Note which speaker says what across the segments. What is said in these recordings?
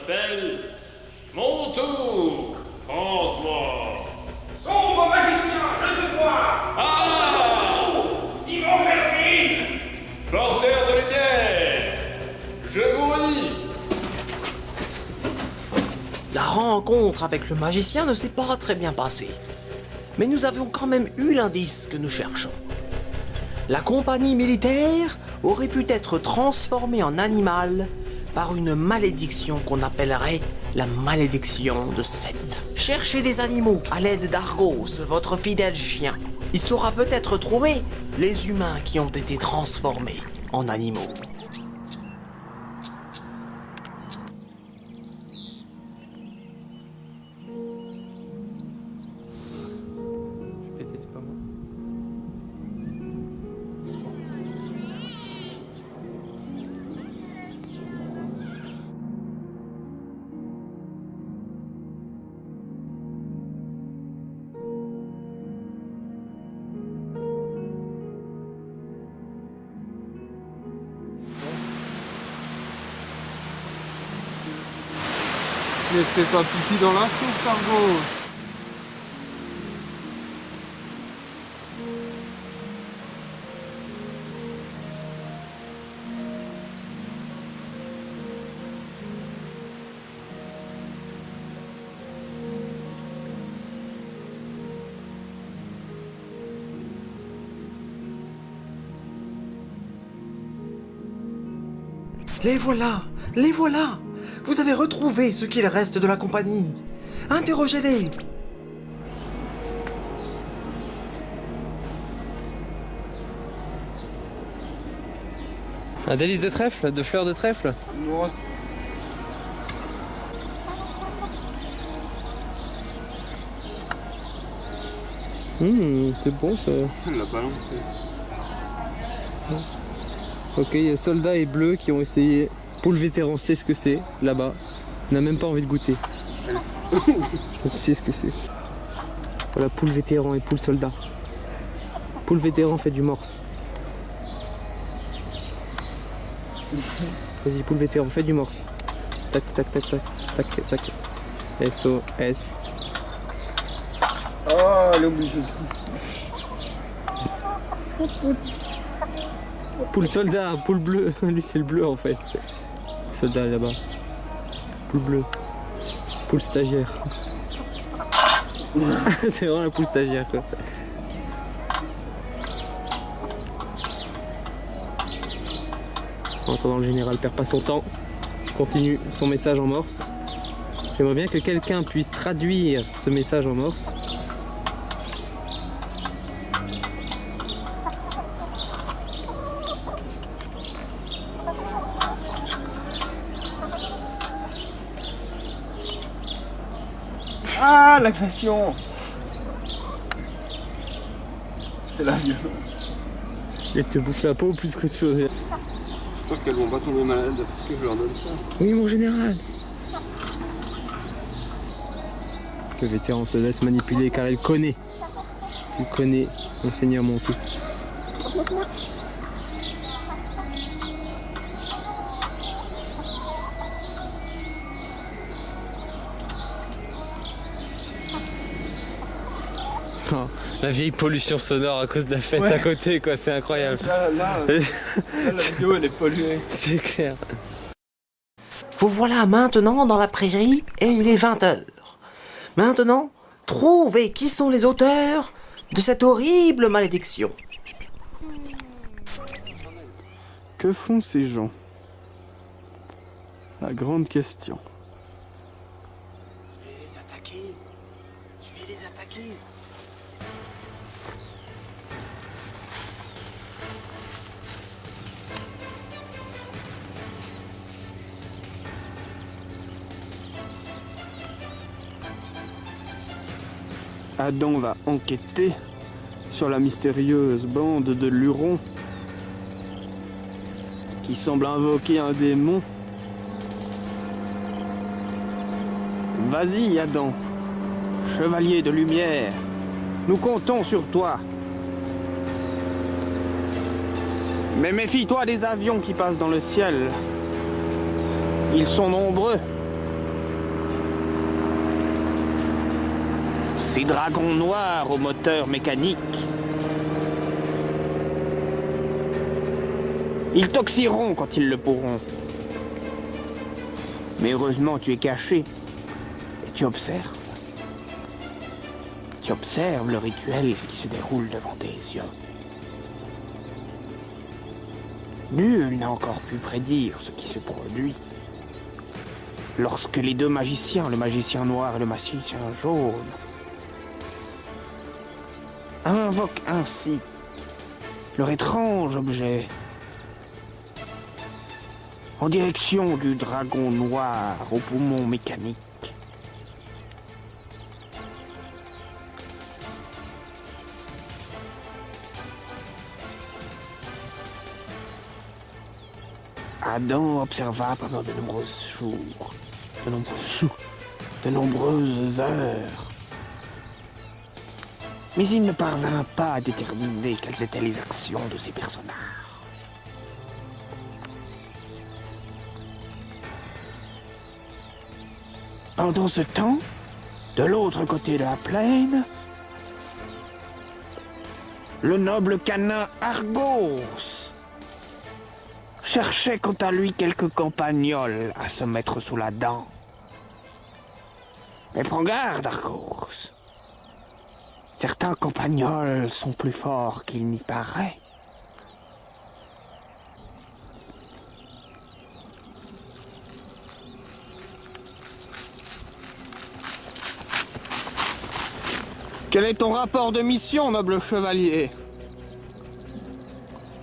Speaker 1: m'appelle mon tour, François.
Speaker 2: Sombre magicien, je te vois.
Speaker 1: Ah!
Speaker 2: Immonde vermine.
Speaker 1: Porteur de lumière, je vous redis.
Speaker 3: La rencontre avec le magicien ne s'est pas très bien passée. Mais nous avions quand même eu l'indice que nous cherchons. La compagnie militaire aurait pu être transformée en animal par une malédiction qu'on appellerait la malédiction de Seth. Cherchez des animaux à l'aide d'Argos, votre fidèle chien. Il saura peut-être trouver les humains qui ont été transformés en animaux.
Speaker 4: C'est pas moi. Mais fais pas pipi dans la soupe, Argos.
Speaker 3: Les voilà! Les voilà! Vous avez retrouvé ce qu'il reste de la compagnie. Interrogez-les!
Speaker 4: Un délice de trèfle, de fleurs de trèfle. C'est bon ça.
Speaker 5: La balance.
Speaker 4: Ok, il y a soldats et bleus qui ont essayé. Poule vétéran sait ce que c'est, là-bas. On n'a même pas envie de goûter. On sait ce que c'est. Voilà, poule vétéran et poule soldat. Poule vétéran fait du morse. Vas-y, poule vétéran, fais du morse. Tac, tac, tac, tac, tac, tac. SOS.
Speaker 5: Oh, elle est obligée.
Speaker 4: Poule soldat, poule bleu. Lui, c'est le bleu en fait. Soldat là-bas. Poule bleue. Poule stagiaire. C'est vraiment la poule stagiaire quoi. En attendant, le général perd pas son temps. Continue son message en morse. J'aimerais bien que quelqu'un puisse traduire ce message en morse.
Speaker 5: Ah, l'agression. C'est la violence.
Speaker 4: Elle te bouffe la peau plus qu'autre chose.
Speaker 5: J'espère qu'elles vont pas tomber malades parce que je leur donne ça.
Speaker 4: Oui, mon général. Le vétéran se laisse manipuler car il connaît. Il connaît Monseigneur Montou. Oh, la vieille pollution sonore à cause de la fête à côté, quoi, c'est incroyable.
Speaker 5: Là, la vidéo elle est polluée.
Speaker 4: C'est clair.
Speaker 3: Vous voilà maintenant dans la prairie et il est 20h. Maintenant, trouvez qui sont les auteurs de cette horrible malédiction.
Speaker 5: Que font ces gens? La grande question.
Speaker 3: Je vais les attaquer. Je vais les attaquer.
Speaker 5: Adam va enquêter sur la mystérieuse bande de Lurons qui semble invoquer un démon. Vas-y, Adam, chevalier de lumière, nous comptons sur toi. Mais méfie-toi des avions qui passent dans le ciel. Ils sont nombreux Ces dragons noirs au moteur mécanique. Ils toxiront quand ils le pourront. Mais heureusement, tu es caché. Et tu observes. Tu observes le rituel qui se déroule devant tes yeux. Nul n'a encore pu prédire ce qui se produit. Lorsque les deux magiciens, le magicien noir et le magicien jaune, invoquent ainsi leur étrange objet en direction du dragon noir aux poumons mécaniques. Adam observa pendant de nombreuses heures. Mais il ne parvint pas à déterminer quelles étaient les actions de ces personnages. Pendant ce temps, de l'autre côté de la plaine, le noble canin Argos cherchait quant à lui quelques campagnols à se mettre sous la dent. Mais prends garde, Argos. Certains campagnols sont plus forts qu'il n'y paraît. Quel est ton rapport de mission, noble chevalier?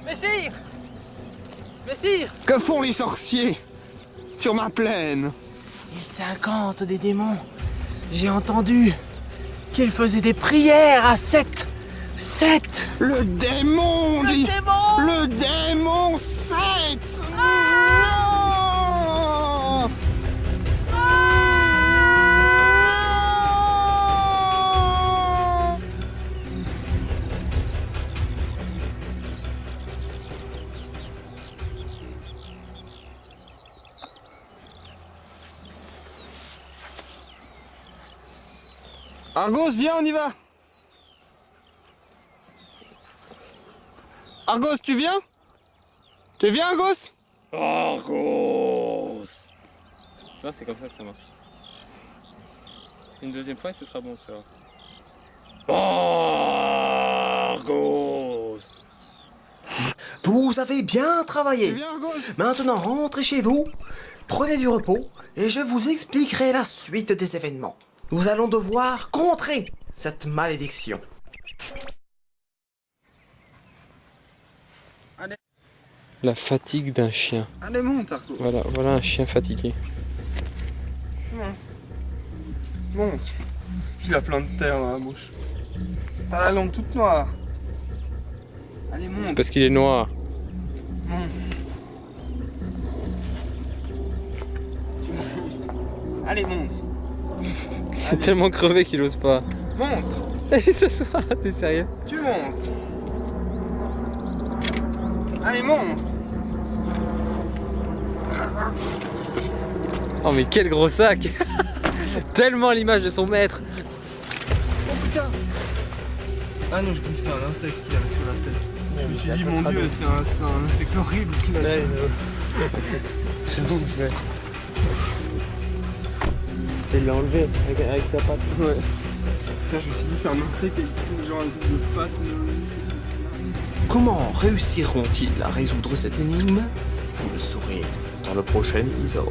Speaker 3: Messire! Messire!
Speaker 5: Que font les sorciers sur ma plaine?
Speaker 3: Ils incantent des démons. J'ai entendu qu'ils faisaient des prières à Seth. Seth!
Speaker 5: Le démon!
Speaker 3: Le démon!
Speaker 5: Le démon Seth! Argos, viens, on y va. Argos, tu viens? Tu viens, Argos?
Speaker 1: Argos!
Speaker 4: Là, c'est comme ça que ça marche. Une deuxième fois, et ce sera bon, ça.
Speaker 1: Argos!
Speaker 3: Vous avez bien
Speaker 5: Tu
Speaker 3: travaillé.
Speaker 5: viens, Argos?
Speaker 3: Maintenant, rentrez chez vous, prenez du repos, et je vous expliquerai la suite des événements. Nous allons devoir contrer cette malédiction.
Speaker 4: La fatigue d'un chien.
Speaker 5: Allez, monte, Argos.
Speaker 4: Voilà un chien fatigué.
Speaker 5: Monte. Il a plein de terre dans la bouche. T'as la langue toute noire. Allez, monte.
Speaker 4: C'est parce qu'il est noir.
Speaker 5: Monte. Tu montes. Allez, monte.
Speaker 4: C'est tellement crevé qu'il ose pas.
Speaker 5: Monte.
Speaker 4: Il s'assoit, t'es sérieux?
Speaker 5: Tu montes. Allez, monte.
Speaker 4: Oh mais quel gros sac. Tellement à l'image de son maître.
Speaker 5: Oh putain. Ah non, j'ai cru que c'était un insecte qui avait sur la tête. Je me suis dit, mon dieu, c'est un insecte horrible qu'il a sur la tête.
Speaker 4: C'est bon, ouais. Il l'a enlevé avec sa patte.
Speaker 5: Ouais. Putain, je me suis dit, c'est un insecte, genre un espèce de spasme.
Speaker 3: Comment réussiront-ils à résoudre cette énigme? Vous le saurez dans le prochain épisode.